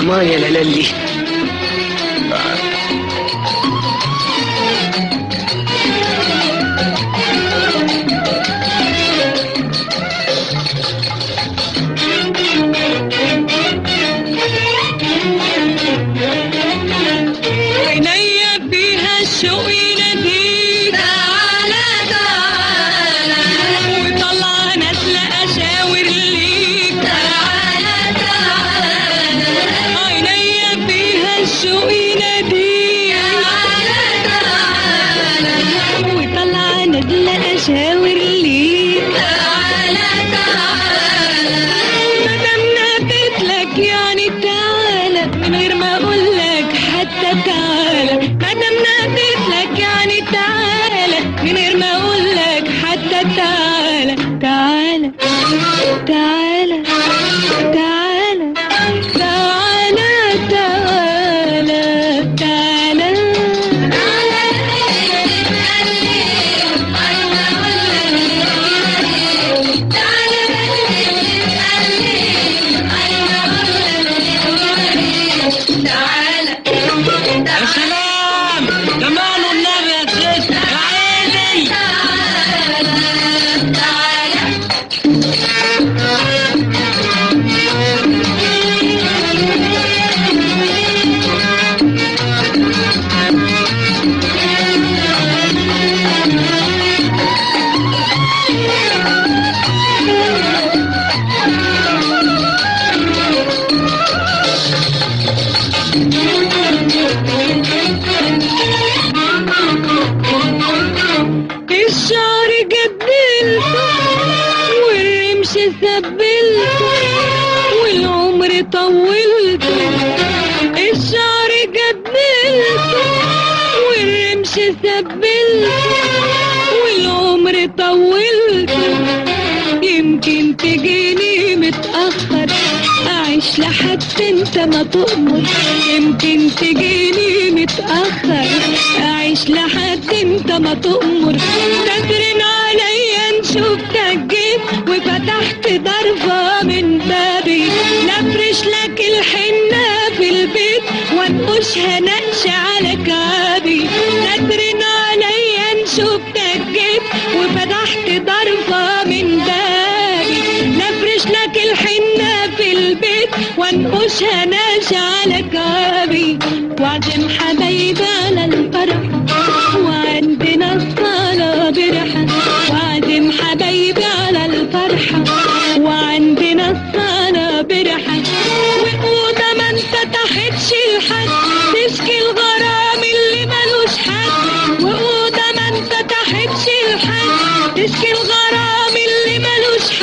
امان يا لالي. عينيا فيها الشوق يناديك تعالى تعالى، وطلع نازله اشاور ليك تعالى تعالى. عينيا فيها الشوق يناديك تعالى تعالى، وطلع نازله اشاور ليك تعالى تعالى. مادام ناديت لك يعني تعالى، من غير ما اقول لك حتى تعالى. مادام ناديت لك يعني تعالى، من غير ما اقول لك حتى تعالى. تعالى تعالى تعالى تعالى تعالى تعالى. يا سلام جمال النبي يا ست يا عيني. الشعر جدلته والرمش سبلته والعمر طولته. الشعر جدلته والرمش سبلته والعمر طولته. يمكن تجيني متأخر أعيش لحد انت ما تؤمر. يمكن تجيني متأخر أعيش لحد انت ما تؤمر. تدرن عليا نشوفتك جيت وفتحت ضربة من بابي. نفرش لك الحنة في البيت وانقشها نقش على كعبي. تدرن عليا نشوفتك جيت وفتحت ضربة من بابي. نفرش لك الحنة في البيت وانقشها نقش على كعبي. وعزم حبايبي على الفرح وعندنا الصلاة برحة. وعزم حبايبي على الفرحة وعندنا الصلاة برحة. وأوضة ما انفتحتش لحد تشكي الغرام اللي ملوش حد. وأوضة ما انفتحتش لحد تشكي الغرام اللي ملوش حد.